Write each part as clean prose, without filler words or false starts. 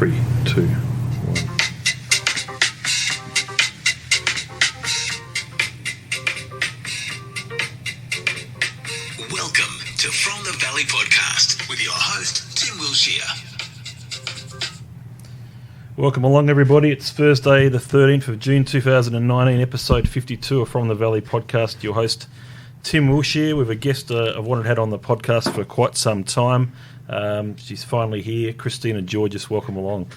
3, 2, 1. Welcome to From the Valley Podcast with your host, Tim Wilshire. Welcome along, everybody. It's Thursday, the 13th of June 2019, episode 52 of From the Valley Podcast. Your host, Tim Wilshire, with a guest I've wanted to have on the podcast for quite some time. She's finally here. Kristina Georges, welcome along.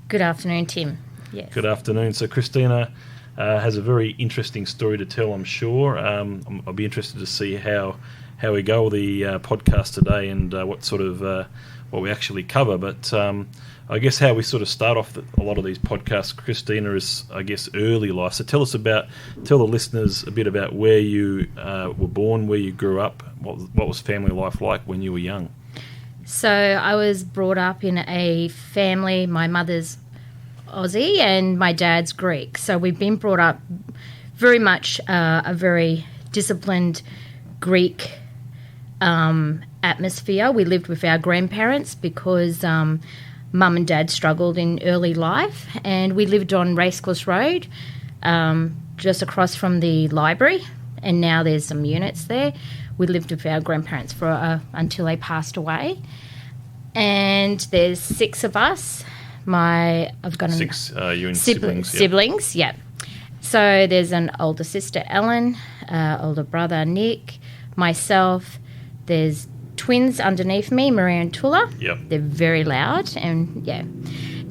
Good afternoon, Tim. Yes. Good afternoon. So Kristina has a very interesting story to tell, I'm sure. I'll be interested to see how we go with the podcast today and what sort of what we actually cover. But I guess how we sort of start off a lot of these podcasts, Kristina, is, I guess, early life. So tell the listeners a bit about where you were born, where you grew up, what was family life like when you were young. So I was brought up in a family. My mother's Aussie and my dad's Greek. So we've been brought up very much a very disciplined Greek atmosphere. We lived with our grandparents because Mum and Dad struggled in early life, and we lived on Racecourse Road, just across from the library, and now there's some units there. We lived with our grandparents for until they passed away, and there's 6 of us. I've got 6 you and siblings. Siblings, yeah. So there's an older sister, Ellen, older brother, Nick, myself. There's twins underneath me, Maria and Tula. Yep. They're very loud and, yeah,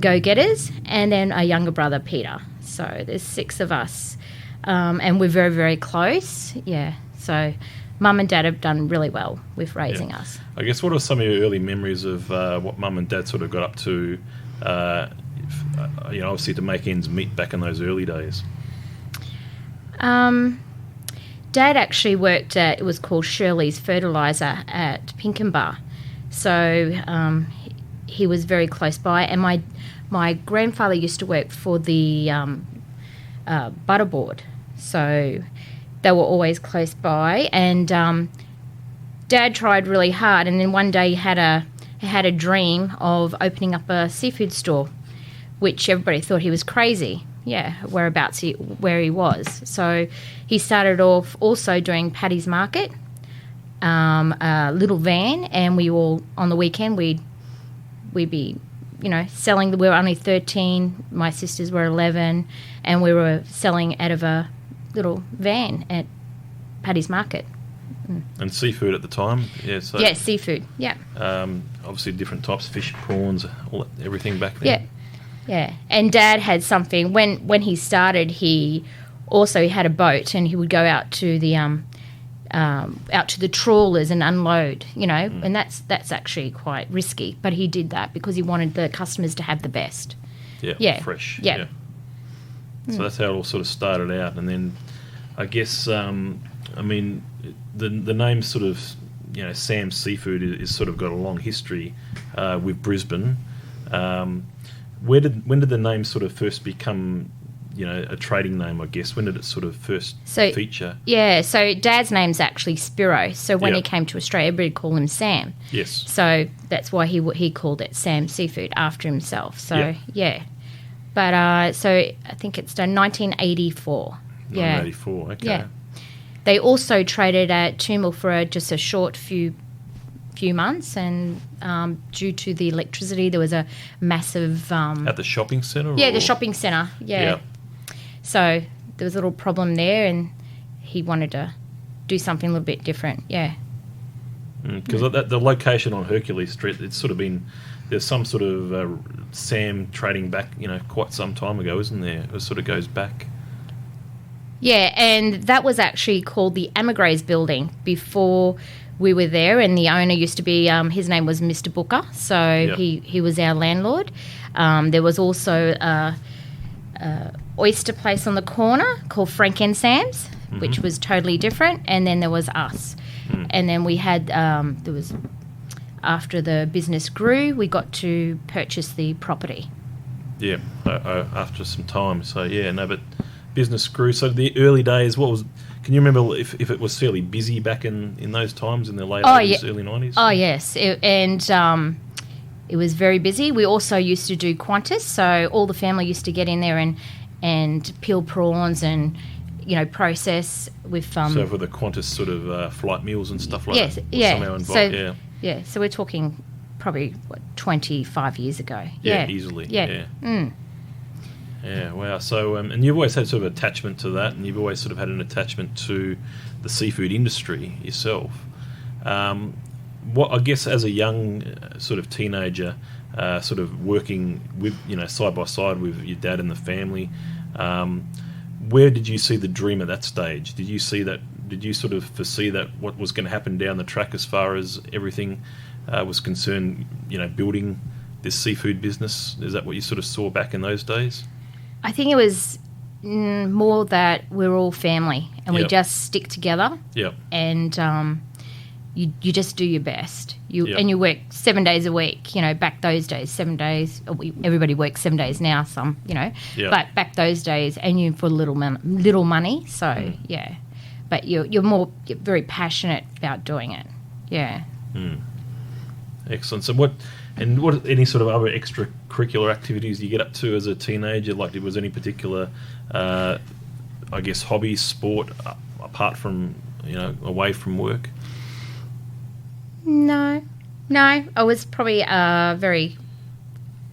go-getters. And then a younger brother, Peter. So there's 6 of us. And we're very, very close. Yeah. So Mum and Dad have done really well with raising us. I guess what are some of your early memories of what Mum and Dad sort of got up to, obviously to make ends meet back in those early days? Dad actually worked at, it was called Shirley's Fertiliser at Pinkenbar. So he was very close by. And my grandfather used to work for the butter board. So they were always close by. And Dad tried really hard. And then one day he had a dream of opening up a seafood store, which everybody thought he was crazy. Yeah, where he was. So he started off also doing Paddy's Market, a little van, and we all, on the weekend, we'd be, selling. We were only 13, my sisters were 11, and we were selling out of a little van at Paddy's Market. And seafood at the time? Yeah, seafood, yeah. Obviously different types of fish, prawns, everything back then. Yeah. Yeah, and Dad had something when he started. He also had a boat, and he would go out to the trawlers and unload. And that's actually quite risky. But he did that because he wanted the customers to have the best. Yeah, fresh. Yeah. So that's how it all sort of started out, and then I guess the name sort of Samies Seafood is sort of got a long history with Brisbane. When did the name sort of first become, a trading name, I guess? When did it sort of first feature? Yeah, so Dad's name's actually Spiro. So when he came to Australia, everybody called him Sam. Yes. So that's why he called it Samies Seafood after himself. So, yeah. But so I think it's done 1984. 1984, okay. Yeah. They also traded at Toombul for just a short few months, and due to the electricity, there was a massive... at the shopping centre? Yeah, the shopping centre, yeah. So there was a little problem there, and he wanted to do something a little bit different, yeah. Because the location on Hercules Street, it's sort of been... There's some sort of Sam trading back, quite some time ago, isn't there? It sort of goes back. Yeah, and that was actually called the Emigres building before... We were there, and the owner used to be, his name was Mr. Booker, so he was our landlord. There was also a oyster place on the corner called Frank and Sam's, which was totally different, and then there was us. And then we had, after the business grew, we got to purchase the property. Yeah, after some time. So, but business grew. So the early days, can you remember if it was fairly busy back in those times in the late 80s, early 90s? Oh, yes. it was very busy. We also used to do Qantas, so all the family used to get in there and peel prawns and, process with... so for the Qantas sort of flight meals and stuff like yes, that? Yeah. Somehow involved, Yeah, so we're talking probably, 25 years ago. Yeah, easily. Yeah. Yeah, wow. So, and you've always had sort of attachment to that, and you've always sort of had an attachment to the seafood industry yourself. What I guess as a young sort of teenager, sort of working with, side by side with your dad and the family, where did you see the dream at that stage? Did you see that? Did you sort of foresee that what was going to happen down the track as far as everything was concerned? Building this seafood business. Is that what you sort of saw back in those days? I think it was more that we're all family and we just stick together. Yep. And you just do your best. And you work 7 days a week. Back those days, 7 days. Everybody works 7 days now. Some, but back those days, and you for little money. So yeah, but you're very passionate about doing it. Yeah. Excellent. So what any sort of other extracurricular activities you get up to as a teenager? Like, was any particular, I guess, hobbies, sport, apart from, away from work? No. I was probably a very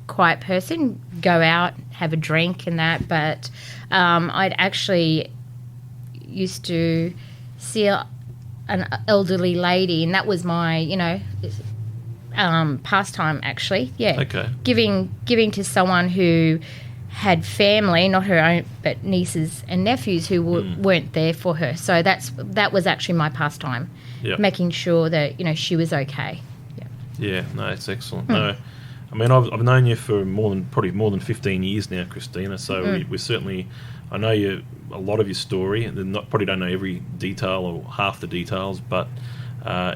quiet person. Go out, have a drink and that. But I'd actually used to see an elderly lady, and that was my, pastime, actually. Yeah. Okay. Giving to someone who had family, not her own, but nieces and nephews who weren't there for her. So that was actually my pastime. Yep. Making sure that she was okay. Yeah. No, it's excellent. No, I mean I've known you for probably more than 15 years now, Kristina. So we certainly, I know a lot of your story, and probably don't know every detail or half the details, but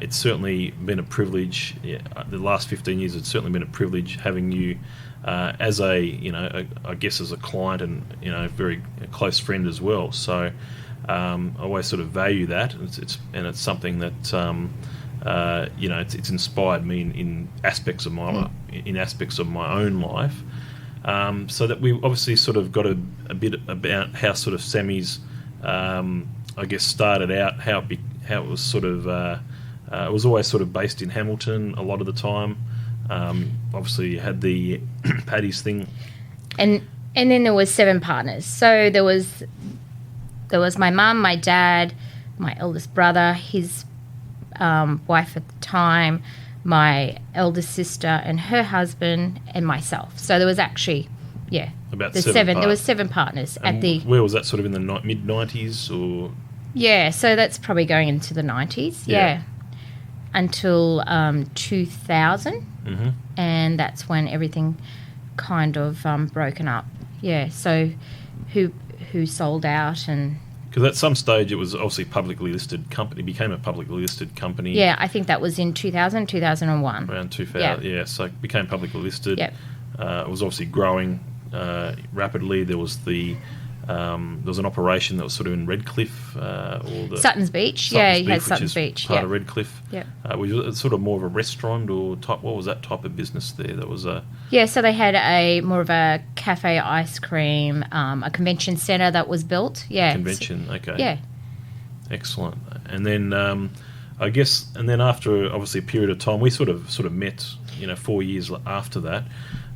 it's certainly been a privilege. Yeah, the last 15 years, it's certainly been a privilege having you as I guess as a client and a very close friend as well. So I always sort of value that. It's something that it's inspired me in aspects of my own life. So that we obviously sort of got a bit about how sort of Samies, I guess, started out, how it was sort of. It was always sort of based in Hamilton a lot of the time. Obviously, you had the Paddy's thing, and then there was 7 partners. So there was my mum, my dad, my eldest brother, his wife at the time, my eldest sister and her husband, and myself. So there was actually, about the 7. There was 7 partners and where was that? Sort of in the mid-90s, or? Yeah, so that's probably going into the 90s. Yeah. Until 2000, and that's when everything kind of broken up. Yeah, so who sold out, and because at some stage it was obviously publicly listed company, became a publicly listed company. Yeah, I think that was in 2001. Around 2000, yeah. So it became publicly listed. Yep. It was obviously growing rapidly. There was an operation that was sort of in Redcliffe, or the Sutton's Beach. You had Sutton's Beach. Part of Redcliffe. Yeah. Was it sort of more of a restaurant or type? What was that type of business there? That was a. Yeah, so they had more of a cafe, ice cream, a convention centre that was built. Yeah. Convention. Okay. Yeah. Excellent. And then I guess, and then after obviously a period of time, we sort of met. 4 years after that,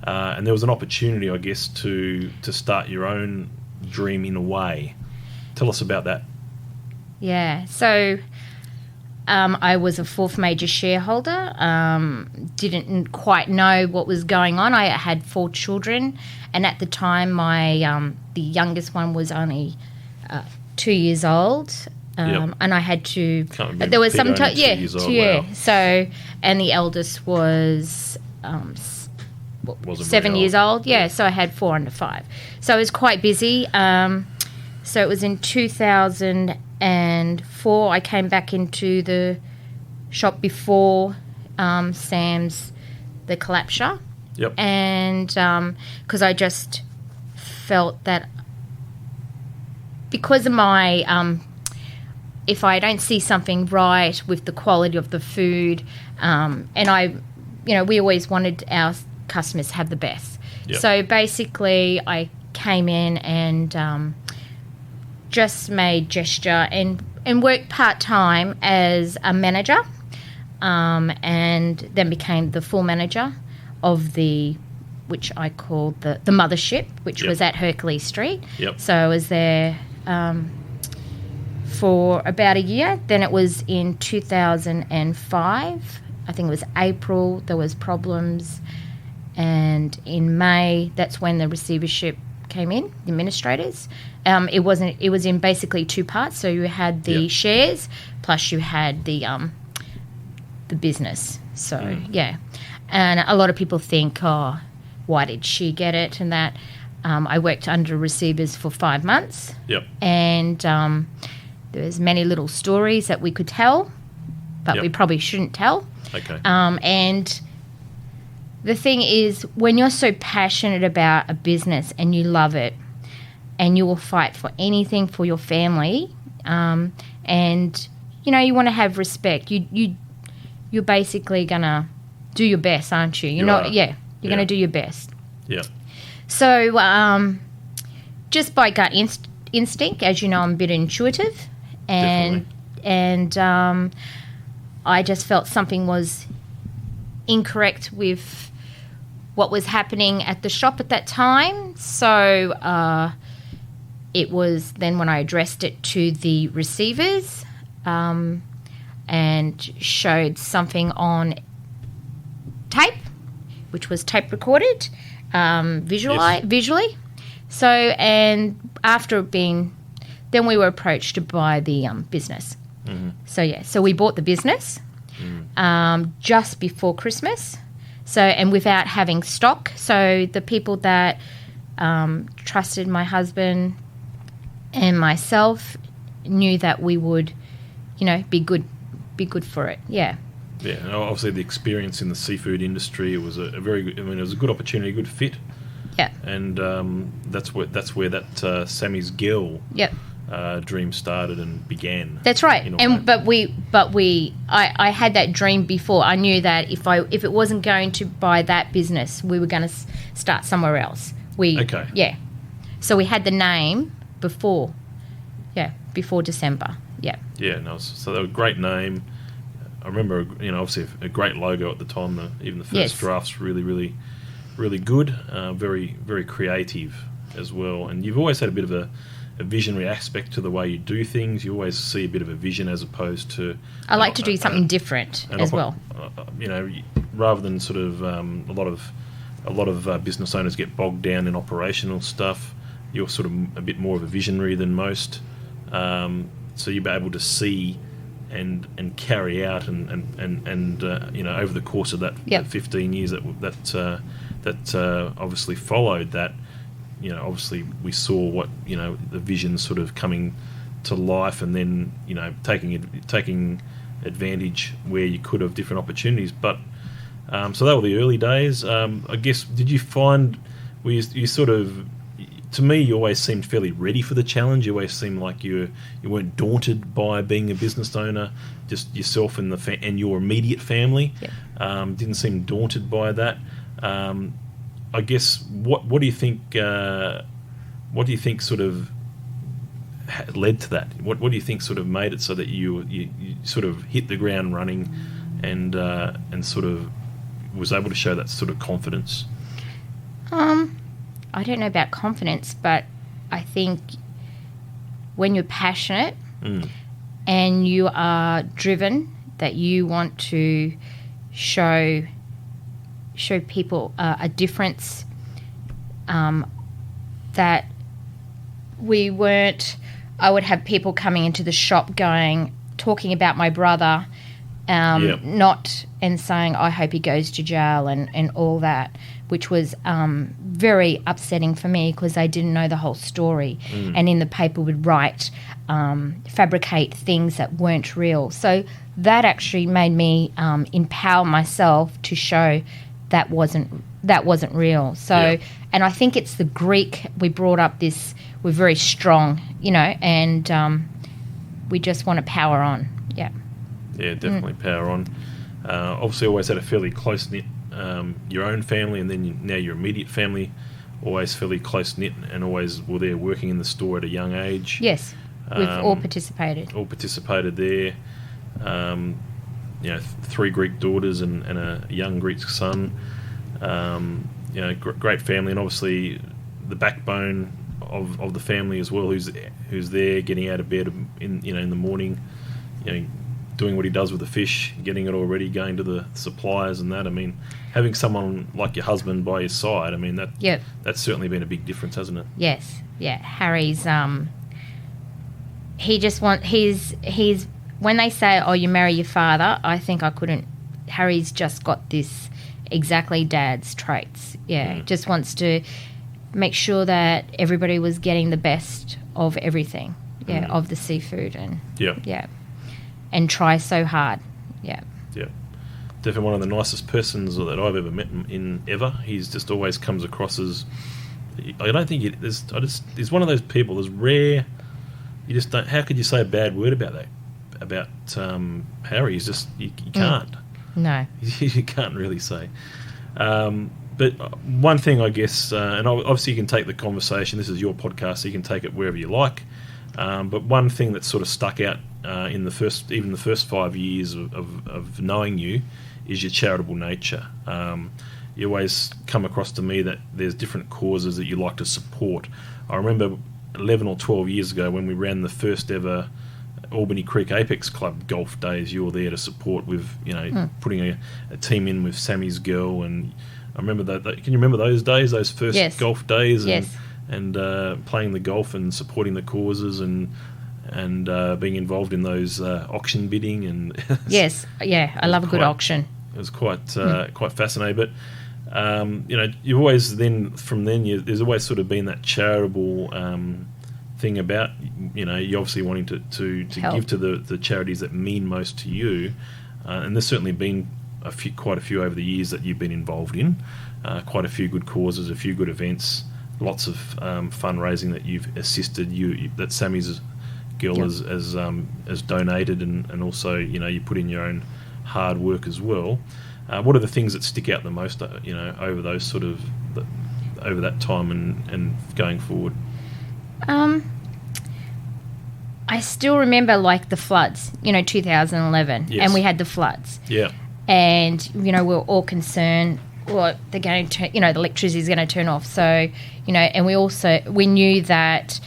and there was an opportunity, I guess, to start your own dream in a way. Tell us about that. Yeah, so I was a 4th major shareholder, didn't quite know what was going on. I had 4 children, and at the time my the youngest one was only 2 years old, and I had to there was some 2 years old, wow. So, and the eldest was 7 years old. Yeah, so I had 4 under 5. So I was quite busy. So it was in 2004 I came back into the shop before Sam's, the collapsure. Yep. And because I just felt that because of my if I don't see something right with the quality of the food, and I we always wanted our customers to have the best. Yep. So basically I came in and just made gesture and worked part-time as a manager, and then became the full manager of which I called the mothership, which was at Hercules Street. Yep. So I was there for about a year. Then it was in 2005. I think it was April, there was problems. And in May, that's when the receivership came in, the administrators. It was in basically two parts. So you had the shares plus you had the business. So, yeah. And a lot of people think, oh, why did she get it and that? I worked under receivers for 5 months. Yep. And there's many little stories that we could tell, but we probably shouldn't tell. Okay. And the thing is, when you're so passionate about a business and you love it and you will fight for anything for your family, and, you want to have respect, you're basically going to do your best, aren't you? You're going to do your best. Yeah. So just by gut instinct, as you know, I'm a bit intuitive, and I just felt something was incorrect with what was happening at the shop at that time. So it was then when I addressed it to the receivers and showed something on tape, which was tape recorded visually. So, and after being, then we were approached to buy the business. Mm-hmm. So we bought the business just before Christmas. So, and without having stock. So the people that trusted my husband and myself knew that we would, be good for it. Yeah. Yeah, and obviously the experience in the seafood industry, it was a very good, it was a good opportunity, a good fit. Yeah. And that's where that Samies Girl dream started and began. That's right. And I had that dream before. I knew that if it wasn't going to buy that business, we were going to start somewhere else. Okay. Yeah. So we had the name before December. Yeah. Yeah. No. So they were a great name. I remember, obviously a great logo at the time. Even the first draft's really, really, really good. Very, very creative as well. And you've always had a bit of a visionary aspect to the way you do things. You always see a bit of a vision as opposed to... I like to do something different as well. Rather than sort of a lot of business owners get bogged down in operational stuff. You're sort of a bit more of a visionary than most. So you'll be able to see and carry out and over the course of that 15 years that obviously followed that, obviously we saw what the vision sort of coming to life, and then taking advantage where you could of different opportunities. But so that were the early days. I guess, did you find you sort of, to me, you always seemed fairly ready for the challenge. You always seemed like you weren't daunted by being a business owner, just yourself and and your immediate family. Yep. Didn't seem daunted by that. I guess what do you think? What do you think sort of led to that? What do you think sort of made it so that you sort of hit the ground running and sort of was able to show that sort of confidence? I don't know about confidence, but I think when you're passionate and you are driven, that you want to show people a difference, that we weren't... I would have people coming into the shop talking about my brother, not and saying, I hope he goes to jail and all that, which was very upsetting for me because I didn't know the whole story. And in the paper would write, fabricate things that weren't real. So that actually made me empower myself to show that wasn't real. So, and I think it's the Greek, we brought up this, we're very strong, and we just want to power on. Yeah. Yeah, definitely power on. Obviously always had a fairly close-knit your own family, and then now your immediate family, always fairly close-knit and always were there working in the store at a young age. Yes, we've all participated. All participated there. 3 Greek daughters and a young Greek son. Great family, and obviously the backbone of the family as well, who's there getting out of bed in the morning, doing what he does with the fish, getting it all ready, going to the suppliers and that. I mean, having someone like your husband by your side, I mean, that's certainly been a big difference, hasn't it? Yes, yeah. Harry's he's when they say, "Oh, you marry your father," I think I couldn't. Harry's just got this exactly Dad's traits. Yeah, just wants to make sure that everybody was getting the best of everything. Yeah, of the seafood and and try so hard. Yeah. Yeah. Definitely one of the nicest persons that I've ever met in ever. He's just always comes across as, I don't think he's one of those people that's rare. You just don't, how could you say a bad word about that? About Harry? He's just, you can't. No. You can't really say. But one thing, I guess, and obviously you can take the conversation, this is your podcast, so you can take it wherever you like. But one thing that sort of stuck out in the first 5 years of knowing you is your charitable nature. You always come across to me that there's different causes that you like to support. I remember 11 or 12 years ago when we ran the first ever Albany Creek Apex Club golf days, you were there to support with, putting a team in with Samies Girl, and I remember that. Can you remember those days, those first golf days? And playing the golf and supporting the causes and being involved in those auction bidding and yes, yeah, I love a good auction. It was quite fascinating. But you always there's always sort of been that charitable thing about you obviously wanting to give to the charities that mean most to you, and there's certainly been quite a few over the years that you've been involved in, quite a few good causes, a few good events. Lots of fundraising that you've assisted, that Samies Girl has donated, and also you put in your own hard work as well. What are the things that stick out the most, over those sort of over that time and going forward? I still remember like the floods, 2011, and we had the floods. Yeah, and we were all concerned. Well, they're going to, the electricity is going to turn off. So, and we knew that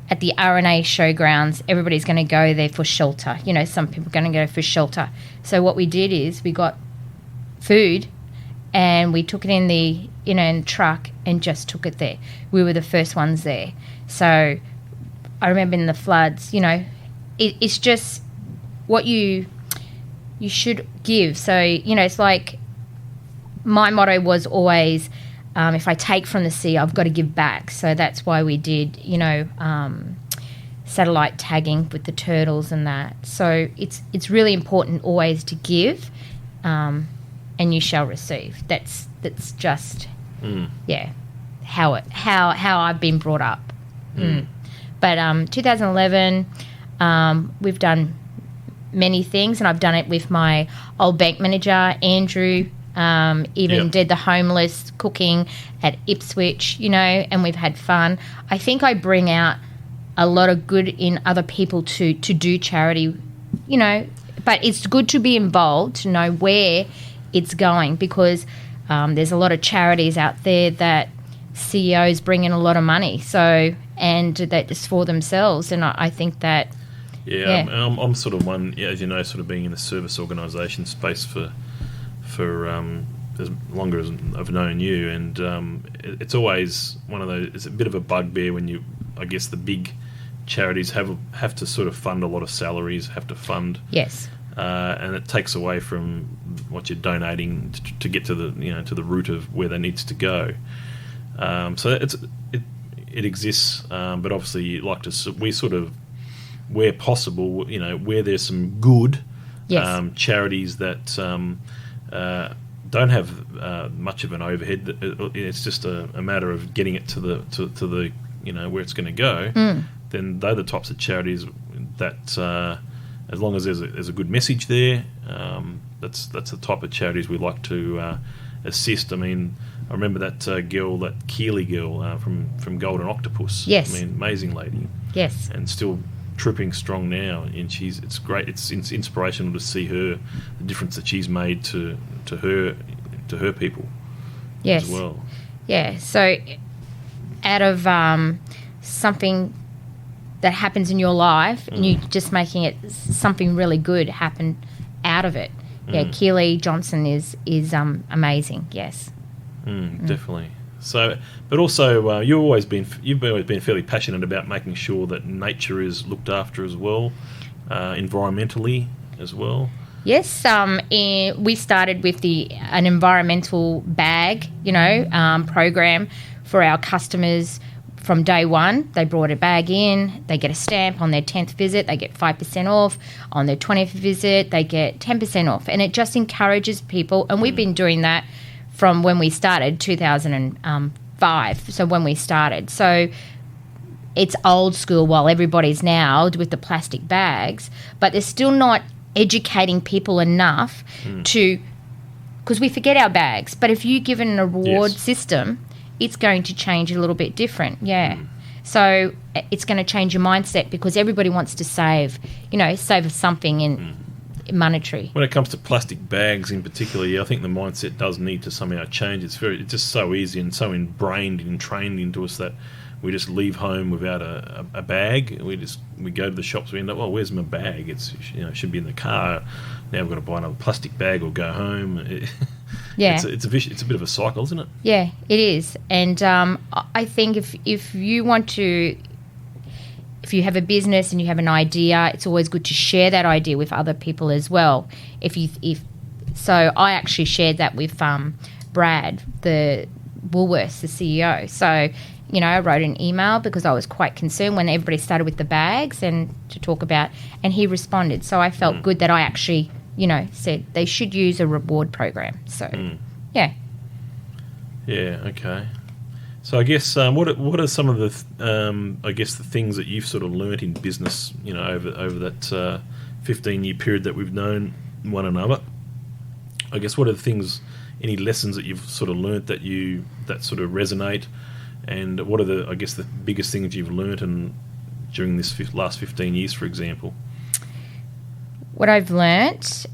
at the RNA showgrounds, everybody's going to go there for shelter. Some people are going to go for shelter. So what we did is we got food and we took it in the, in the truck and just took it there. We were the first ones there. So I remember in the floods, it's just what you should give. So, it's like, my motto was always, if I take from the sea, I've got to give back. So that's why we did, satellite tagging with the turtles and that. So it's really important always to give, and you shall receive. That's just how I've been brought up. But 2011, we've done many things, and I've done it with my old bank manager, Andrew. Did the homeless cooking at Ipswich, and we've had fun. I think I bring out a lot of good in other people to do charity, but it's good to be involved, to know where it's going, because there's a lot of charities out there that CEOs bring in a lot of money, and that just for themselves, and I think that... I'm sort of one, as you know, sort of being in the service organisation space for as longer as I've known you, and it's always one of those. It's a bit of a bugbear when I guess the big charities have to sort of fund a lot of salaries, have to fund, and it takes away from what you're donating to get to the to the root of where that needs to go. So it exists, but obviously you like to we sort of, where possible, where there's some good charities that. Don't have much of an overhead. It's just a matter of getting it to the where it's going to go. Then they're the types of charities that, as long as there's a good message there, that's the type of charities we like to assist. I mean, I remember that girl, that Keeley girl from Golden Octopus. Yes. I mean, amazing lady. Yes. And still tripping strong now, and it's great. It's inspirational to see her, the difference that she's made to her people. Yes. As well. Yeah. So, out of something that happens in your life, and you're just making it something really good happen out of it. Yeah, Keely Johnson is amazing. Yes. Definitely. So, but also you've always been fairly passionate about making sure that nature is looked after as well, environmentally as well. Yes, we started with an environmental bag, program for our customers from day one. They brought a bag in, they get a stamp on their 10th visit, they get 5% off. On their 20th visit, they get 10% off. And it just encourages people, and we've been doing that from when we started, 2005, so when we started. So it's old school while everybody's now with the plastic bags, but they're still not educating people enough to, because we forget our bags. But if you give it an reward system, it's going to change a little bit different. So it's going to change your mindset, because everybody wants to save something in monetary. When it comes to plastic bags in particular, I think the mindset does need to somehow change. It's just so easy and so ingrained and trained into us that we just leave home without a bag. We go to the shops, we end up, where's my bag? It should be in the car. Now we've got to buy another plastic bag or go home. It's a bit of a cycle, isn't it? Yeah, it is. And I think if you want to, if you have a business and you have an idea, it's always good to share that idea with other people as well. So I actually shared that with Brad, the Woolworths, the CEO. So, I wrote an email because I was quite concerned when everybody started with the bags and to talk about, and he responded. So I felt good that I actually, said they should use a reward program. So, yeah. Yeah, okay. So I guess what are some of the the things that you've sort of learnt in business, over that 15-year period that we've known one another? I guess what are the things, any lessons that you've sort of learnt that sort of resonate, and what are the biggest things you've learnt during this last 15 years, for example? What I've learnt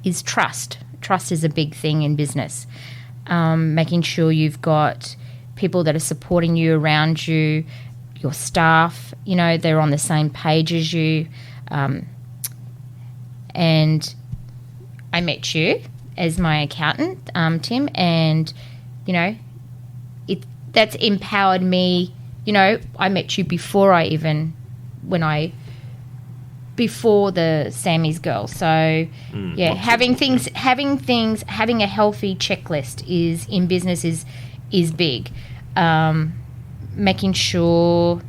is trust. Trust is a big thing in business. Making sure you've got people that are supporting you around you, your staff, they're on the same page as you. And I met you as my accountant, Tim, and, that's empowered me. I met you before before the Samies Girl. So, having a healthy checklist in business is big. Making sure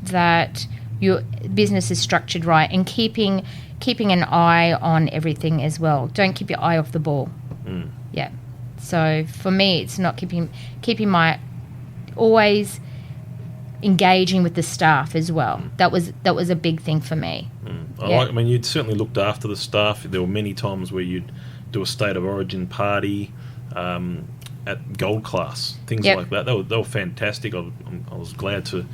that your business is structured right, and keeping an eye on everything as well. Don't keep your eye off the ball. Yeah. So for me, it's not keeping my always engaging with the staff as well. That was a big thing for me. You'd certainly looked after the staff. There were many times where you'd do a state of origin party at Gold Class, things like that. They were fantastic. I was glad to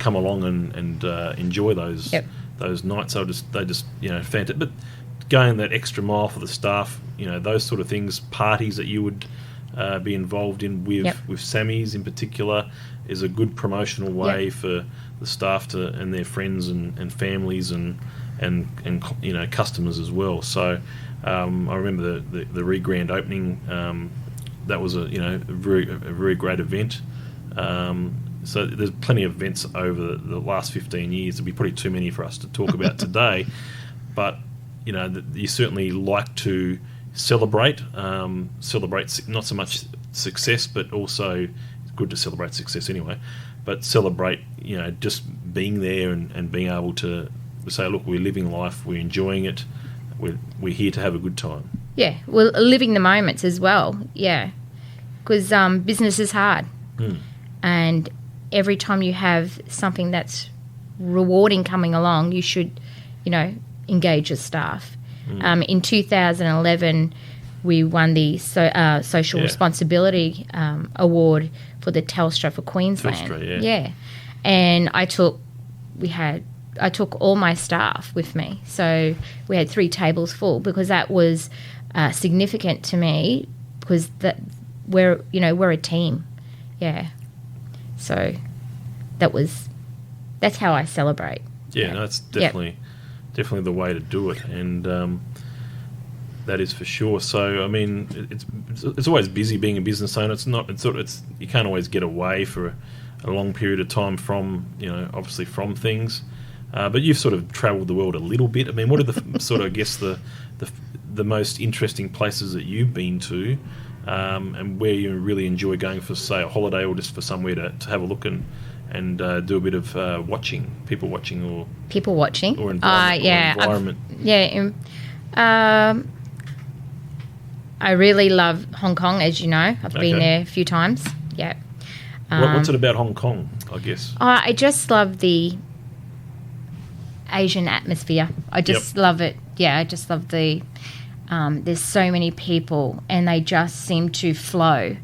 come along and enjoy those nights. They just fantastic. But going that extra mile for the staff, those sort of things, parties that you would be involved in with Samies in particular, is a good promotional way for the staff and their friends and families and customers as well. So I remember the re-grand opening. That was a very great event. So there's plenty of events over the last 15 years. There'll be probably too many for us to talk about today, but you certainly like to celebrate not so much success, but also it's good to celebrate success anyway, but celebrate just being there and being able to say, look, we're living life, we're enjoying it, we're here to have a good time. Yeah, well, living the moments as well. Yeah, because business is hard, and every time you have something that's rewarding coming along, you should engage your staff. In 2011, we won the social responsibility award for the Telstra for Queensland. Telstra, yeah. And I took all my staff with me, so we had 3 tables full, because that was significant to me, because we're a team, So that's how I celebrate. Yeah, no, that's definitely the way to do it, and that is for sure. So I mean, it's always busy being a business owner. It's you can't always get away for a long period of time from obviously from things. But you've sort of travelled the world a little bit. I mean, what are the sort of, I guess, the most interesting places that you've been to, and where you really enjoy going for, say, a holiday, or just for somewhere to have a look and do a bit of people watching, or environment. I really love Hong Kong, as you know. I've been there a few times. Yeah. What's it about Hong Kong, I guess? I just love the Asian atmosphere. I just love it. Yeah, I just love the there's so many people, and they just seem to flow.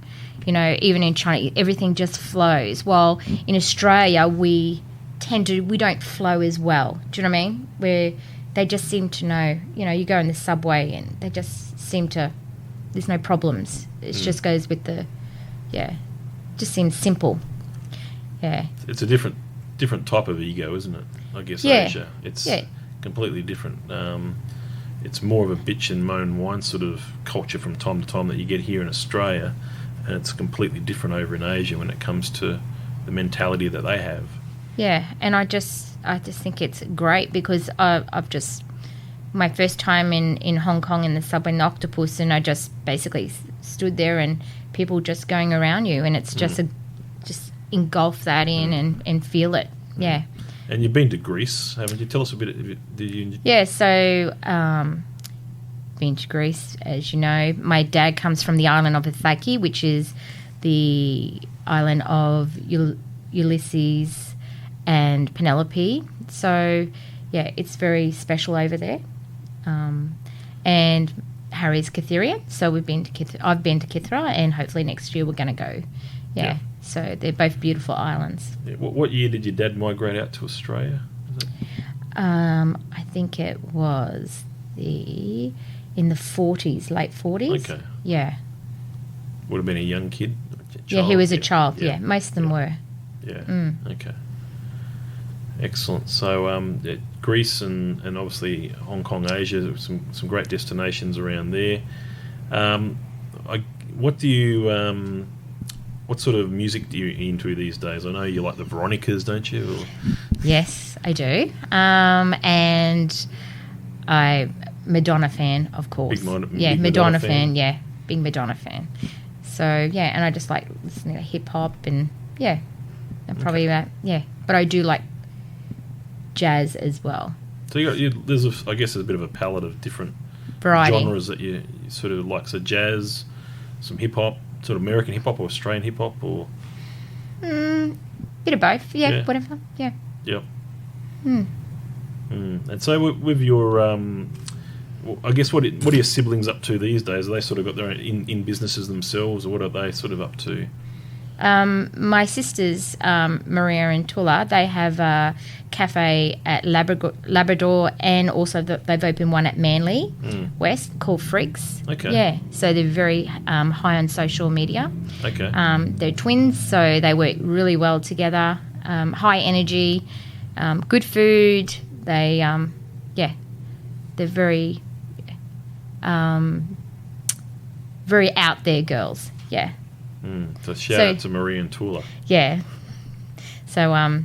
Even in China, everything just flows. While in Australia, we don't flow as well. Do you know what I mean? Where they just seem to know. You go in the subway, and they just seem to. There's no problems. It just goes with the, just seems simple. Yeah. It's a different type of ego, isn't it? I guess Asia. It's completely different. It's more of a bitch and moan whine sort of culture from time to time that you get here in Australia, and it's completely different over in Asia when it comes to the mentality that they have. Yeah, and I just think it's great, because I've just my first time in Hong Kong in the subway in the Octopus, and I just basically stood there and people just going around you, and it's just just engulf that in and feel it. Yeah. And you've been to Greece, haven't you? Tell us a bit. Yeah, so been to Greece, as you know. My dad comes from the island of Ithaki, which is the island of Ulysses and Penelope. So, yeah, it's very special over there. And Harry's Kythera, so I've been to Kythera, and hopefully next year we're going to go. Yeah. So they're both beautiful islands. Yeah. What year did your dad migrate out to Australia? I think it was in the 40s, late 40s. Okay. Yeah. Would have been a young kid? Yeah, he was a child. Yeah, most of them were. Yeah. Okay. Excellent. So Greece and obviously Hong Kong, Asia, some great destinations around there. What sort of music do you into these days? I know you like the Veronicas, don't you? Or? Yes, I do. And I'm Madonna fan, of course. Big Madonna fan. Yeah, big Madonna fan. So, yeah, and I just like listening to hip-hop and, and probably that, But I do like jazz as well. So there's a bit of a palette of different variety genres that you sort of like. So jazz, some hip-hop, sort of American hip-hop or Australian hip-hop, or bit of both. Yeah, whatever. Yeah. Yep. And so with your I guess what are your siblings up to these days? Are they sort of got their own in businesses themselves, or what are they sort of up to? My sisters, Maria and Tula, they have a cafe at Labrador, and also they've opened one at Manly West called Freaks. Okay. Yeah, so they're very high on social media. Okay. They're twins, so they work really well together. High energy, good food. They, they're very, very out there girls. Yeah. So shout out to Marie and Tula. Yeah. So,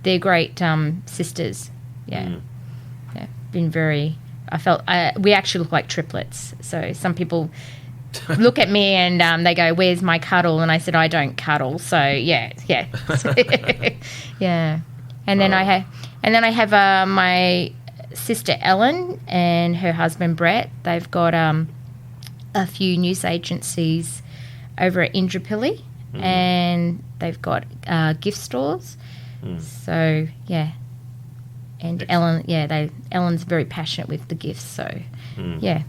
they're great sisters. Yeah. Yeah. Been very... we actually look like triplets. So some people look at me and they go, "Where's my cuddle?" And I said, "I don't cuddle." So, yeah. Yeah. And then I have my sister Ellen and her husband Brett. They've got a few news agencies over at Indooroopilly, and they've got gift stores. So, yeah. And Ellen, Ellen's very passionate with the gifts, so, yeah.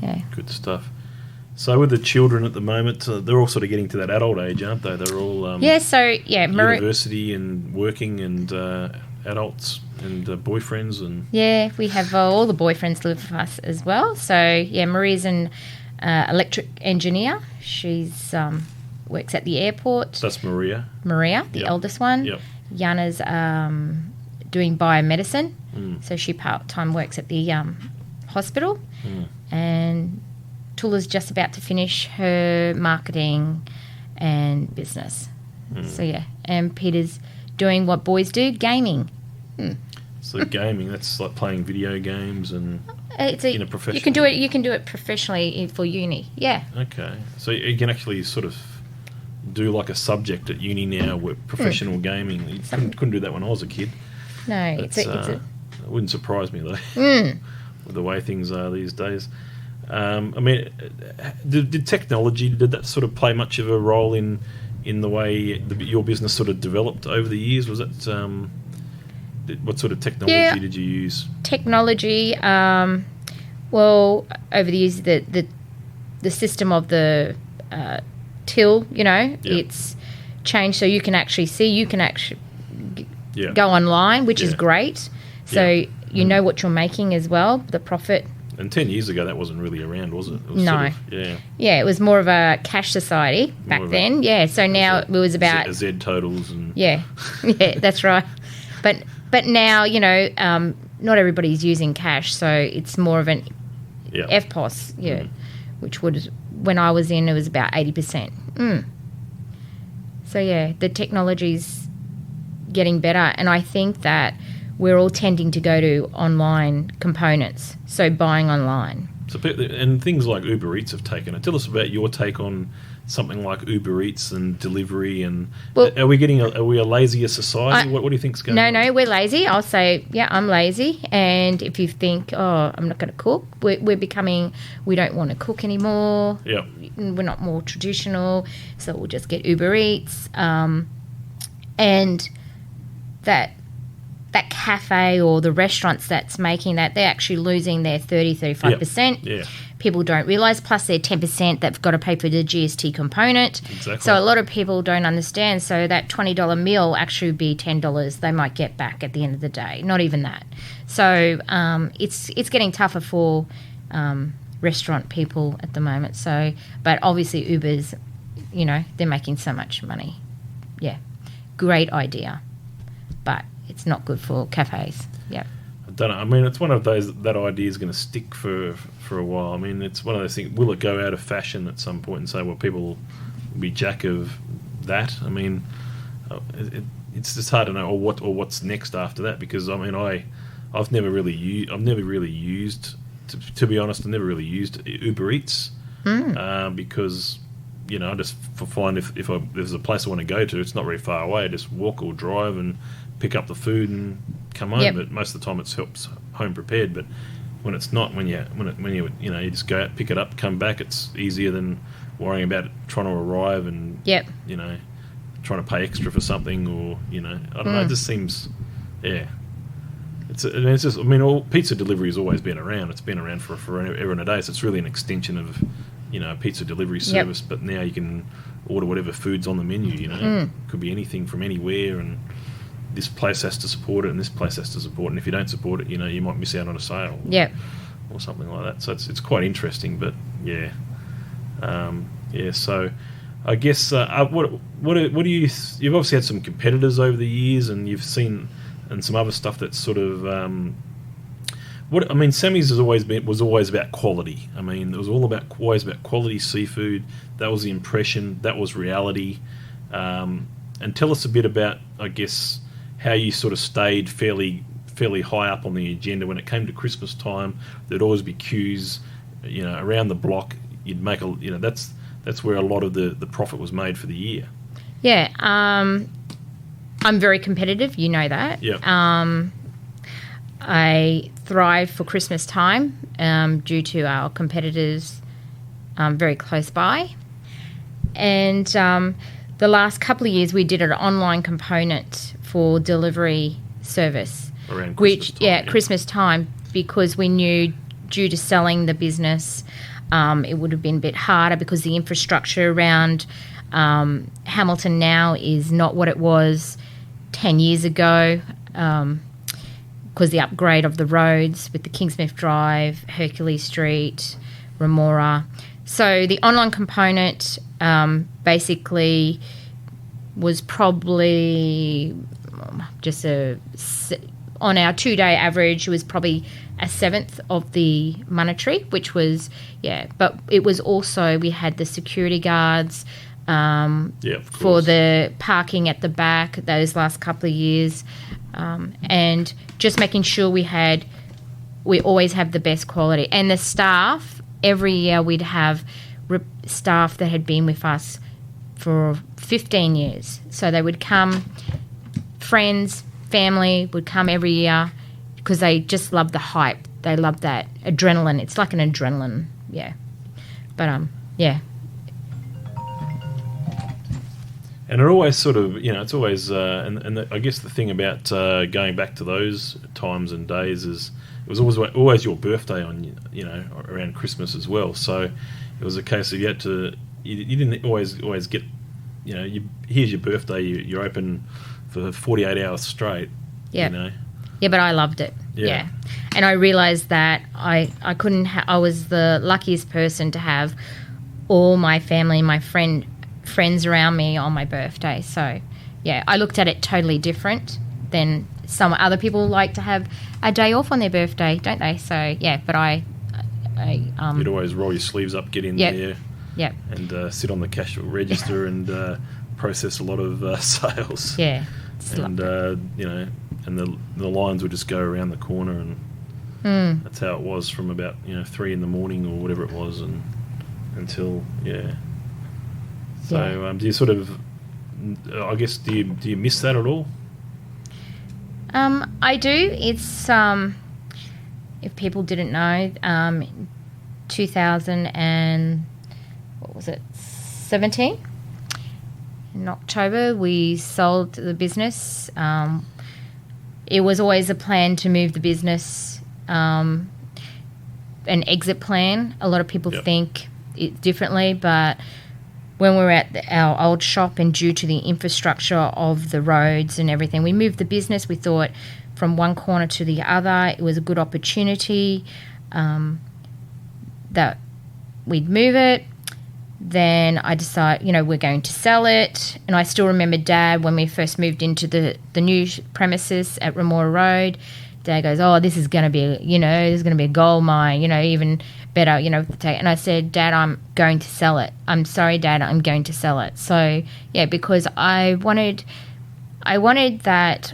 Yeah. Good stuff. So with the children at the moment, they're all sort of getting to that adult age, aren't they? They're all university and working and adults and boyfriends and... Yeah, we have all the boyfriends live with us as well. So, yeah, Marie's an electric engineer. She's works at the airport. That's Maria, the eldest one. Yep. Yana's doing biomedicine. So she part-time works at the hospital. And Tula's just about to finish her marketing and business. So, yeah. And Peter's doing what boys do, gaming. So gaming, that's like playing video games and in a professional... You can do it professionally for uni, yeah. Okay. So you can actually sort of do like a subject at uni now with professional gaming. You couldn't do that when I was a kid. No, it wouldn't surprise me though, with the way things are these days. I mean, did technology, did that sort of play much of a role in the way your business sort of developed over the years? Was it what sort of technology did you use? Technology, well, over the years, the system of the till, it's changed, so you can actually see, you can actually go online, which is great. So you know what you're making as well, the profit. And 10 years ago, that wasn't really around, was it? It was no. Yeah, it was more of a cash society back then. Yeah, so now it was about... Z totals and... Yeah, that's right. But now, not everybody's using cash, so it's more of an FPOS, which would, when I was in, it was about 80%. So, yeah, the technology's getting better, and I think that we're all tending to go to online components, so buying online. So, and things like Uber Eats have taken it. Tell us about your take on something like Uber Eats and delivery. And are we a lazier society? What do you think's going on? No, we're lazy. I'll say, I'm lazy. And if you think, I'm not going to cook, we don't want to cook anymore. Yeah, we're not more traditional, so we'll just get Uber Eats. And that cafe or the restaurants that's making that, they're actually losing their 35%. Yeah. People don't realise, plus their 10% they've got to pay for the GST component. Exactly. So a lot of people don't understand. So that $20 meal actually would be $10 they might get back at the end of the day. Not even that. So it's getting tougher for restaurant people at the moment. So, but obviously Uber's, they're making so much money. Yeah, great idea, but it's not good for cafes. Yeah. I don't know. I mean, it's one of those, that idea is going to stick for a while. I mean, it's one of those things, will it go out of fashion at some point and say, well, people will be jack of that? I mean, it's just hard to know what's next after that, because, I mean, I've never really used, to be honest, I've never really used Uber Eats because, I just find if there's a place I want to go to, it's not very far away. I just walk or drive and pick up the food and come home. But most of the time, it helps home prepared. But when it's not, when you you just go out, pick it up, come back, it's easier than worrying about it, trying to arrive and trying to pay extra for something, or I don't know. It just seems, all pizza delivery has always been around. It's been around for forever and a day. So it's really an extension of a pizza delivery service. But now you can order whatever food's on the menu. Could be anything from anywhere, and this place has to support it and this place has to support it, and if you don't support it, you might miss out on a sale or something like that. So it's quite interesting. But so I guess what do you've obviously had some competitors over the years, and you've seen and some other stuff that's sort of Samies was always about quality. I mean, it was always about quality seafood. That was the impression, that was reality. And tell us a bit about, I guess, how you sort of stayed fairly high up on the agenda when it came to Christmas time. There'd always be queues, around the block. You'd make that's where a lot of the profit was made for the year. Yeah, I'm very competitive. You know that. Yeah. I thrive for Christmas time due to our competitors very close by, and the last couple of years we did an online component for delivery service around Christmas time. Christmas time, because we knew due to selling the business, it would have been a bit harder because the infrastructure around Hamilton now is not what it was 10 years ago, because the upgrade of the roads with the Kingsmith Drive, Hercules Street, Remora. So the online component basically was probably just on our 2-day average, it was probably a seventh of the monetary, which was, but it was also, we had the security guards for the parking at the back those last couple of years, and just making sure we always have the best quality. And the staff, every year we'd have staff that had been with us for 15 years. So they would come, friends, family would come every year because they just love the hype. They love that adrenaline. It's like an adrenaline, But, And it always sort of, it's always, I guess the thing about going back to those times and days is it was always your birthday around Christmas as well. So it was a case of you didn't always get, here's your birthday, you're open for 48 hours straight. Yeah. Yeah, but I loved it. Yeah. And I realised that I was the luckiest person to have all my family, my friends around me on my birthday. So, I looked at it totally different than some other people like to have a day off on their birthday, don't they? So, but I you'd always roll your sleeves up, get in there, and sit on the cash register and process a lot of sales. Yeah. And and the lines would just go around the corner, and that's how it was from about 3 in the morning or whatever it was, and until So do you sort of, I guess, do you miss that at all? I do. It's if people didn't know, 2017 in October we sold the business. It was always a plan to move the business, an exit plan. A lot of people think it differently, but when we were at our old shop and due to the infrastructure of the roads and everything, we moved the business. We thought from one corner to the other, it was a good opportunity that we'd move it. Then I decided, we're going to sell it. And I still remember Dad, when we first moved into the new premises at Remora Road, Dad goes, oh, this is going to be, this is going to be a gold mine, even better, and I said, Dad, I'm going to sell it. I'm sorry, Dad, I'm going to sell it. So, because I wanted that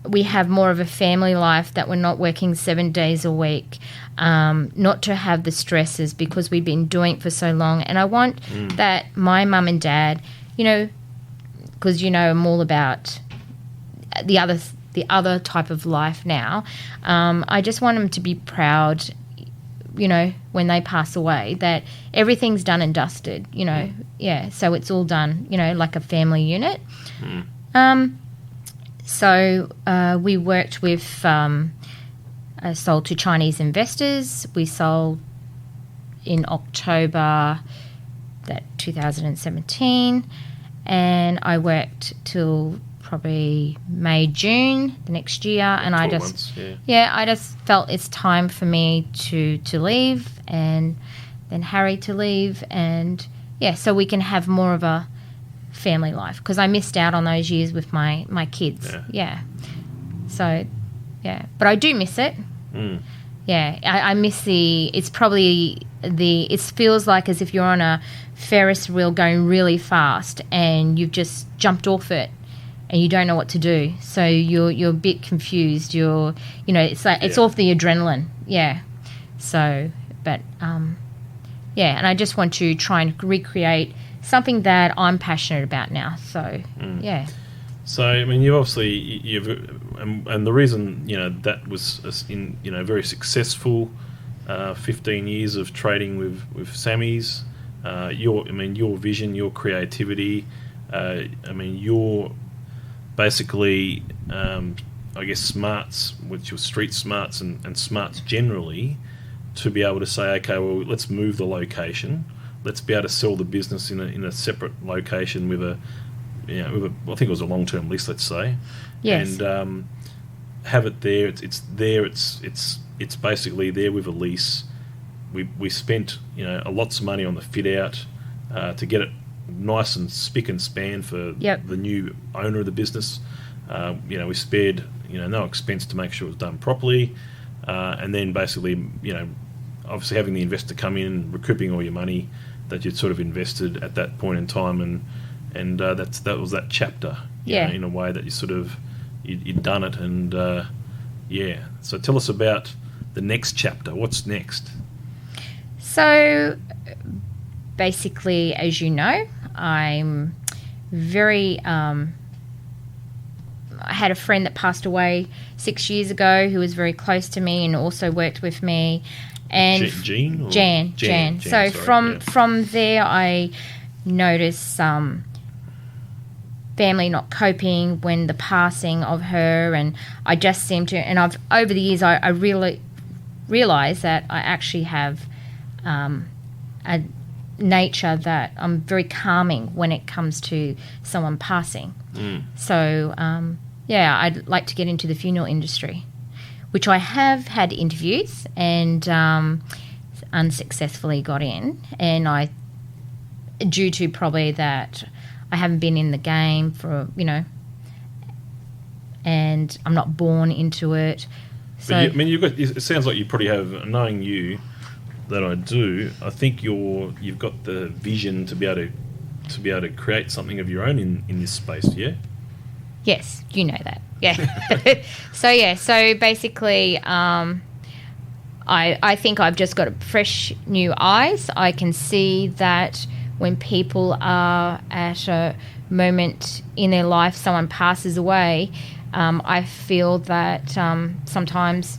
we have more of a family life, that we're not working 7 days a week, not to have the stresses because we've been doing it for so long. And I want that my mum and dad, because, I'm all about the other type of life now. I just want them to be proud, when they pass away, that everything's done and dusted, so it's all done, like a family unit. So we worked with, sold to Chinese investors. We sold in October 2017, and I worked till probably May, June the next year, and I just I just felt it's time for me to leave, and then Harry to leave, and so we can have more of a family life, because I missed out on those years with my kids. So but I do miss it. I miss it feels like as if you're on a Ferris wheel going really fast and you've just jumped off it and you don't know what to do, so you're a bit confused. It's like it's off the adrenaline. So, but and I just want to try and recreate something that I'm passionate about now. So So I mean, you obviously and the reason that was very successful. 15 years of trading with Samies. Your vision, your creativity. Your basically, I guess, smarts, with your street smarts and smarts generally, to be able to say, okay, well, let's move the location. Let's be able to sell the business in a separate location with I think it was a long-term lease, let's say. Yes. And have it there. It's there. It's basically there with a lease. We spent lots of money on the fit out to get it nice and spick and span for the new owner of the business. We spared no expense to make sure it was done properly, and then basically obviously having the investor come in, recouping all your money that you'd sort of invested at that point in time, and that was that chapter. In a way that you sort of you'd done it, and So tell us about the next chapter. What's next? So basically, as you know, I'm very. I had a friend that passed away 6 years ago who was very close to me and also worked with me. And Jean? Or? Jan. So from there, I noticed family not coping when the passing of her, and I just seemed to. And I've over the years, I really realised that I actually have a nature that I'm very calming when it comes to someone passing. So I'd like to get into the funeral industry, which I have had interviews and unsuccessfully got in, and due to probably that I haven't been in the game for and I'm not born into it. So it sounds like you probably have, knowing you that I do, I think you've got the vision to be able to create something of your own in this space, yeah? Yes, you know that. Yeah. So basically, I think I've just got fresh new eyes. I can see that when people are at a moment in their life, someone passes away, I feel that sometimes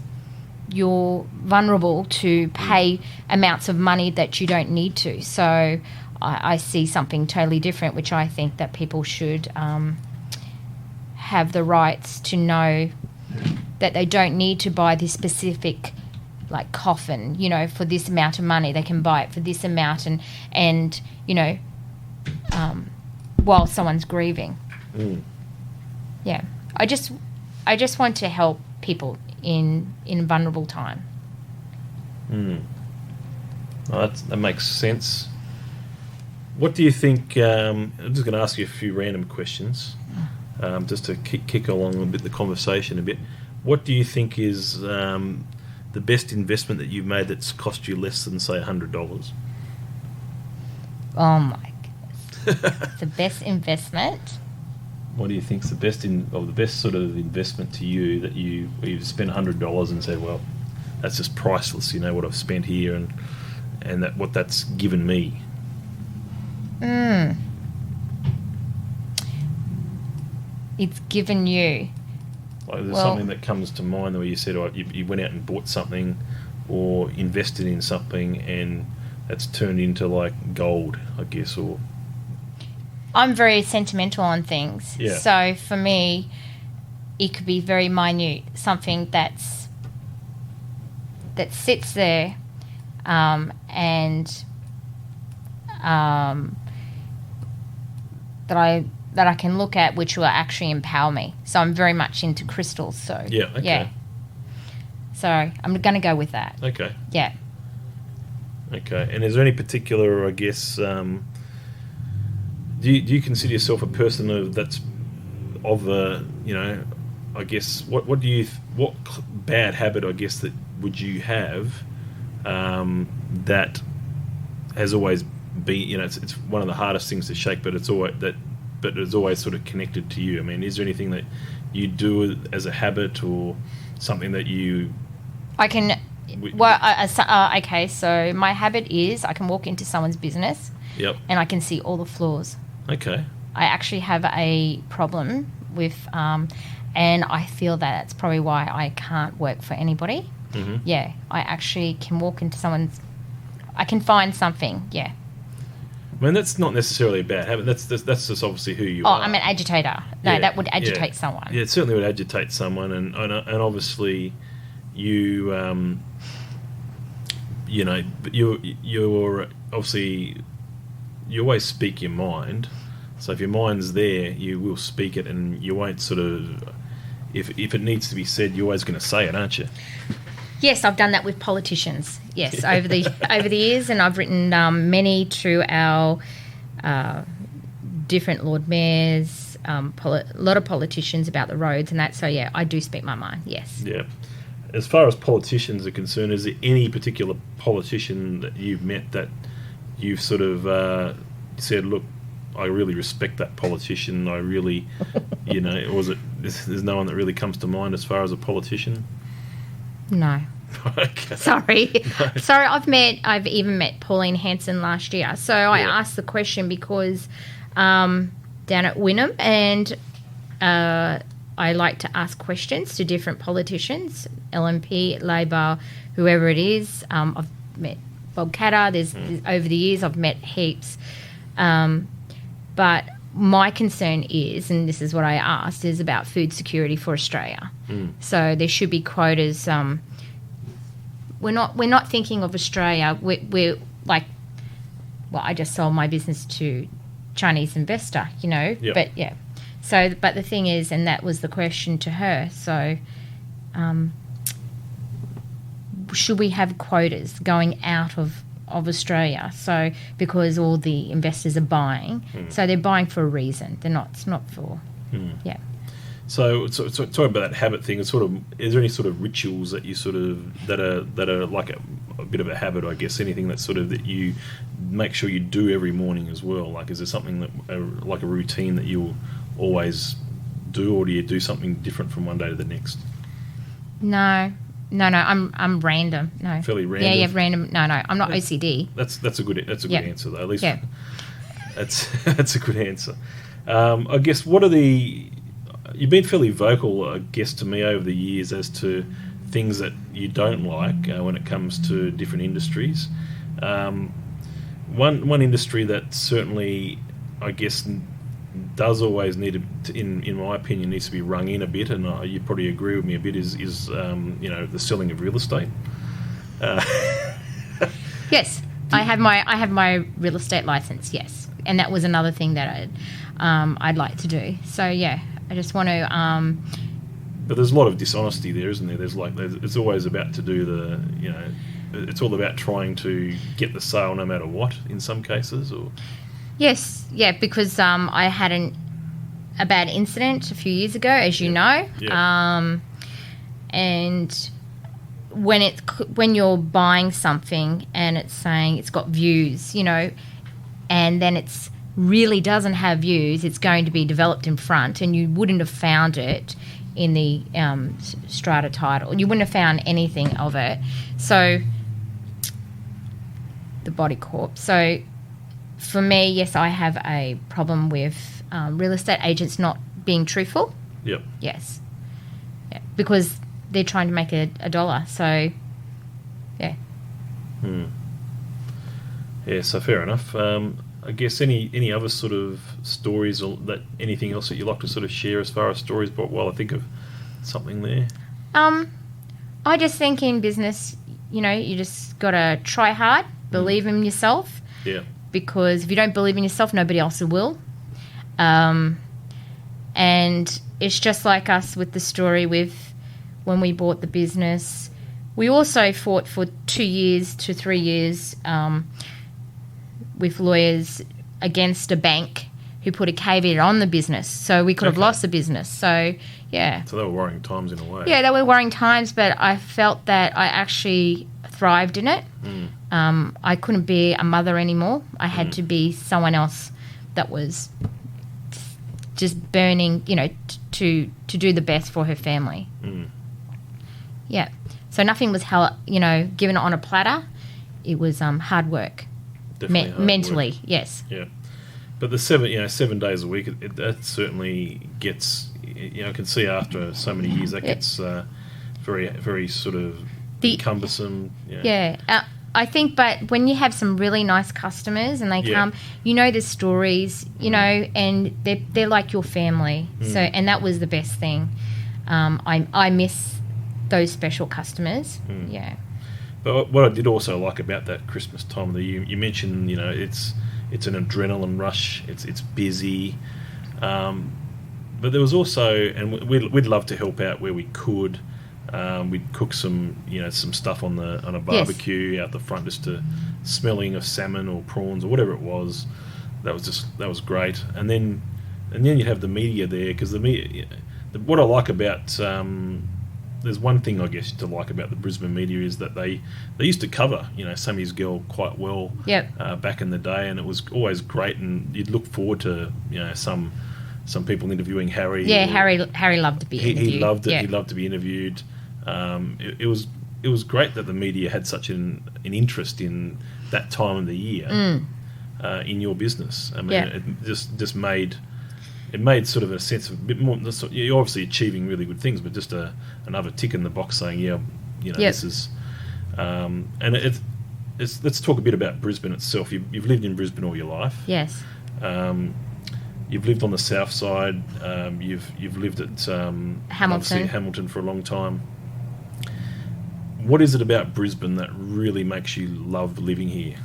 you're vulnerable to pay amounts of money that you don't need to. So I see something totally different, which I think that people should have the rights to know that they don't need to buy this specific coffin, for this amount of money. They can buy it for this amount and while someone's grieving. Yeah. I just want to help people in a vulnerable time. Well, that makes sense. What do you think? I'm just going to ask you a few random questions, just to kick along a bit the conversation a bit. What do you think is the best investment that you've made that's cost you less than, say, $100? Oh my goodness! The best investment. What do you think is the best sort of investment to you that you've spent $100 and said, well, that's just priceless, what I've spent here and that what that's given me? It's given you. There's something that comes to mind where you said, you went out and bought something or invested in something and that's turned into gold, I guess, or... I'm very sentimental on things. Yeah. So for me, it could be very minute, something that sits there and that I can look at, which will actually empower me. So I'm very much into crystals. So yeah, okay. Yeah. So I'm going to go with that. Okay. Yeah. Okay. And is there any particular, I guess, do you consider yourself a person I guess, what bad habit, I guess, that would you have that has always been, it's one of the hardest things to shake, but it's always sort of connected to you? I mean, is there anything that you do as a habit or something that you... Okay, so my habit is I can walk into someone's business and I can see all the flaws. Okay. I actually have a problem with, and I feel that's probably why I can't work for anybody. Mm-hmm. Yeah, I actually can walk into I can find something, yeah. I mean, that's not necessarily a bad habit. That's just obviously who you are. Oh, I'm an agitator. No, that would agitate someone. Yeah, it certainly would agitate someone, and obviously you but you're obviously, you always speak your mind. So if your mind's there, you will speak it, and you won't sort of, if it needs to be said, you're always going to say it, aren't you? Yes, I've done that with politicians. Yes, over the years, and I've written many to our different Lord Mayors, a lot of politicians about the roads and that. So yeah, I do speak my mind. Yes. Yeah. As far as politicians are concerned, is there any particular politician that you've met that you've sort of said, look, I really respect that politician. I really, there's no one that really comes to mind as far as a politician? No. Okay. Sorry. No. Sorry, I've even met Pauline Hanson last year. So I asked the question because down at Wynnum, and I like to ask questions to different politicians, LNP, Labor, whoever it is. I've met Bob Catter. There's over the years I've met heaps. But my concern is, and this is what I asked, is about food security for Australia. So there should be quotas. We're not thinking of Australia. We're like, well, I just sold my business to Chinese investor, Yep. But yeah. So, but the thing is, and that was the question to her. So, should we have quotas going out of Australia? So, because all the investors are buying, so they're buying for a reason. They're not. It's not for. Yeah. So talking about that habit thing, is there any sort of rituals that you sort of that are like a bit of a habit, I guess? Anything that sort of that you make sure you do every morning as well? Like, is there something that like a routine that you'll always do, or do you do something different from one day to the next? No. I'm random. No. Fairly random. Yeah, random. No. I'm not OCD. That's a good answer though. At least that's a good answer. I guess you've been fairly vocal, I guess, to me over the years as to things that you don't like when it comes to different industries. One industry that certainly, I guess, does always need to, in my opinion, needs to be rung in a bit, and you probably agree with me a bit, is the selling of real estate. Yes, I have my real estate license. Yes, and that was another thing that I'd like to do. So yeah, I just want to. But there's a lot of dishonesty there, isn't there? It's always about to do it's all about trying to get the sale no matter what. In some cases, or. Yes, yeah, because I had a bad incident a few years ago, as you know, and when you're buying something and it's saying it's got views, and then it's really doesn't have views, it's going to be developed in front, and you wouldn't have found it in the strata title. You wouldn't have found anything of it. So the body corp. So. For me, yes, I have a problem with real estate agents not being truthful. Yep. Yes. Yeah, because they're trying to make a dollar. So, yeah. Yeah, so fair enough. I guess any other sort of stories or anything else that you'd like to sort of share as far as stories, but while I think of something there? I just think in business, you just got to try hard, believe in yourself. Yeah. Because if you don't believe in yourself, nobody else will. And it's just like us with the story with when we bought the business. We also fought for 2 years to 3 years with lawyers against a bank who put a caveat on the business. So we could have lost the business. So, yeah. So they were worrying times in a way. Yeah, they were worrying times, but I felt that I actually thrived in it. I couldn't be a mother anymore. I had to be someone else that was just burning, to do the best for her family. Yeah. So nothing was given on a platter. It was hard work. Definitely hard mentally, work. yes. Yeah. But the 7 days a week, that certainly gets, I can see after so many years that gets very, very sort of cumbersome. Yeah. I think, but when you have some really nice customers and they come, their stories, and they're like your family. So, and that was the best thing. I miss those special customers. Yeah. But what I did also like about that Christmas time of the year, you mentioned, it's an adrenaline rush. It's busy, but there was also, and we'd love to help out where we could. We'd cook some stuff on a barbecue out the front, just to smelling of salmon or prawns or whatever it was. That was great. And then you'd have the media there, because the media. What I like about there's one thing I guess to like about the Brisbane media is that they used to cover Samies Girl quite well. Yep. Back in the day, and it was always great, and you'd look forward to some people interviewing Harry. Yeah, Harry loved to be interviewed. He loved it. Yeah. He loved to be interviewed. It was great that the media had such an interest in that time of the year in your business. I mean, it just made. It made sort of a sense of a bit more. You're obviously achieving really good things, but just another tick in the box saying, this is. And it's let's talk a bit about Brisbane itself. You've lived in Brisbane all your life. Yes. You've lived on the south side. You've lived at Hamilton for a long time. What is it about Brisbane that really makes you love living here?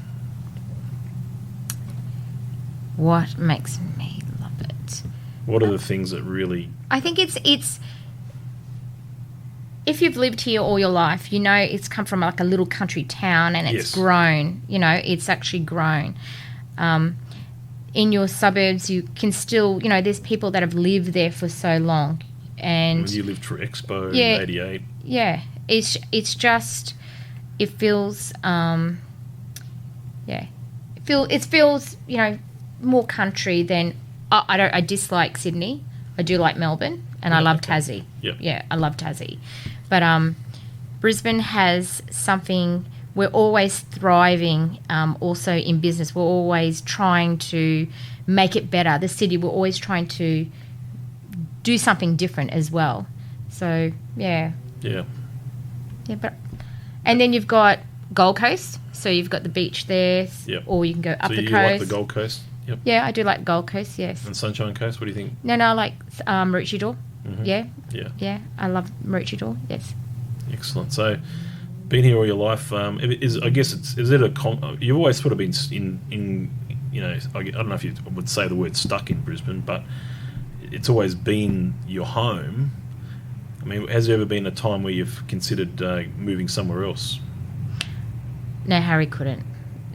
What makes me love it? What are the things that really... I think it's if you've lived here all your life, it's come from like a little country town, and it's grown. It's actually grown. In your suburbs, you can still, there's people that have lived there for so long. And you lived for Expo in 88. Yeah. It's just, it feels, it feels, more country than, I dislike Sydney. I do like Melbourne, and I love Tassie. Yep. Yeah, I love Tassie. But Brisbane has something, we're always thriving also in business. We're always trying to make it better. The city, we're always trying to do something different as well. So, yeah. Yeah. Yeah, and then you've got Gold Coast, so you've got the beach there, or you can go up the coast. So you like the Gold Coast? Yep. Yeah, I do like Gold Coast, yes. And Sunshine Coast, what do you think? No, I like Maroochydore. Mm-hmm. Yeah. Yeah. Yeah, I love Maroochydore, yes. Excellent. So, been here all your life. Is it you've always sort of been in I don't know if you would say the word stuck in Brisbane, but it's always been your home. I mean, has there ever been a time where you've considered moving somewhere else? No, Harry couldn't.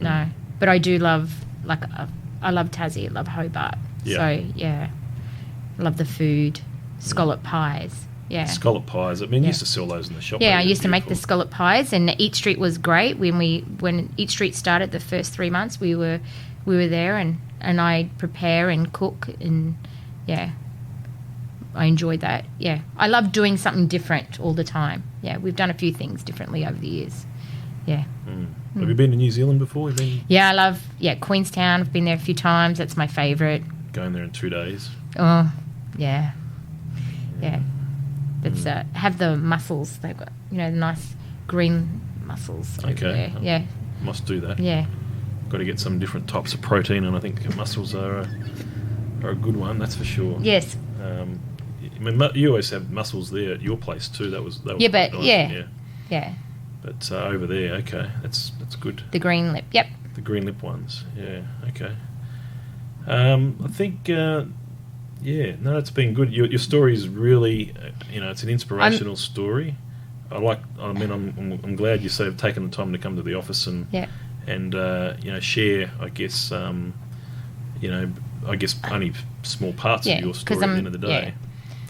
No. But I do love, I love Tassie, I love Hobart. Yeah. So, yeah. I love the food. Scallop pies. Yeah. Scallop pies. I mean, you used to sell those in the shop. Yeah, I used to make the scallop pies, and Eat Street was great. When Eat Street started, the first 3 months, we were there, and I'd prepare and cook, and, yeah. I enjoyed that. Yeah. I love doing something different all the time. Yeah. We've done a few things differently over the years. Yeah. Have you been to New Zealand before? Yeah, I love Queenstown. I've been there a few times. That's my favourite. Going there in 2 days. Oh, yeah. Yeah. That's have the mussels. They've got, the nice green mussels over there. Yeah. Must do that. Yeah. Got to get some different types of protein, and I think mussels are a good one, that's for sure. Yes. I mean, you always have mussels there at your place too. That was yeah, but nice. Yeah. But over there, okay, that's good. The green lip, yep. The green lip ones, yeah, okay. I think, it's been good. Your story is really, it's an inspirational story. I'm glad you've taken the time to come to the office and share. I guess only small parts of your story at the end of the day.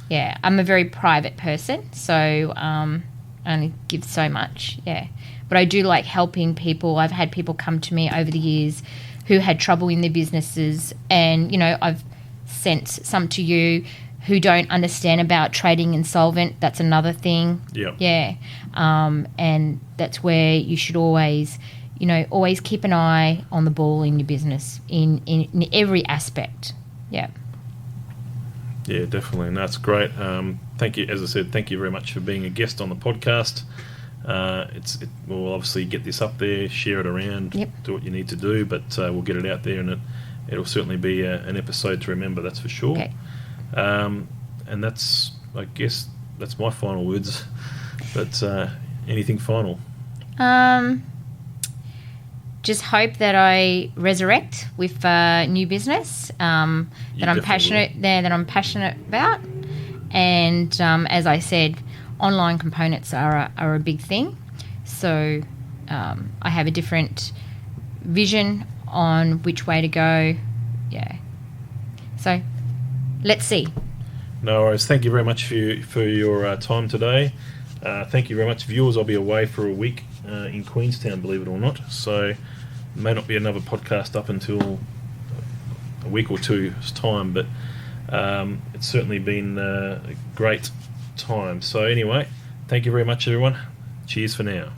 Yeah, I'm a very private person, so I only give so much, But I do like helping people. I've had people come to me over the years who had trouble in their businesses, and, I've sent some to you who don't understand about trading insolvent. That's another thing. Yeah. Yeah. And that's where you should always keep an eye on the ball in your business in every aspect. Yeah. Yeah, definitely, and that's great. Thank you. As I said, thank you very much for being a guest on the podcast. We'll obviously get this up there, share it around, do what you need to do, but we'll get it out there, and it'll certainly be an episode to remember. That's for sure. Okay. And that's my final words. But anything final? Just hope that I resurrect with new business that I'm passionate about, and as I said, online components are a big thing. So I have a different vision on which way to go. Yeah. So let's see. No worries. Thank you very much for your time today. Thank you very much, viewers. I'll be away for a week in Queenstown, believe it or not. So may not be another podcast up until a week or two's time, but it's certainly been a great time. So anyway, thank you very much, everyone. Cheers for now.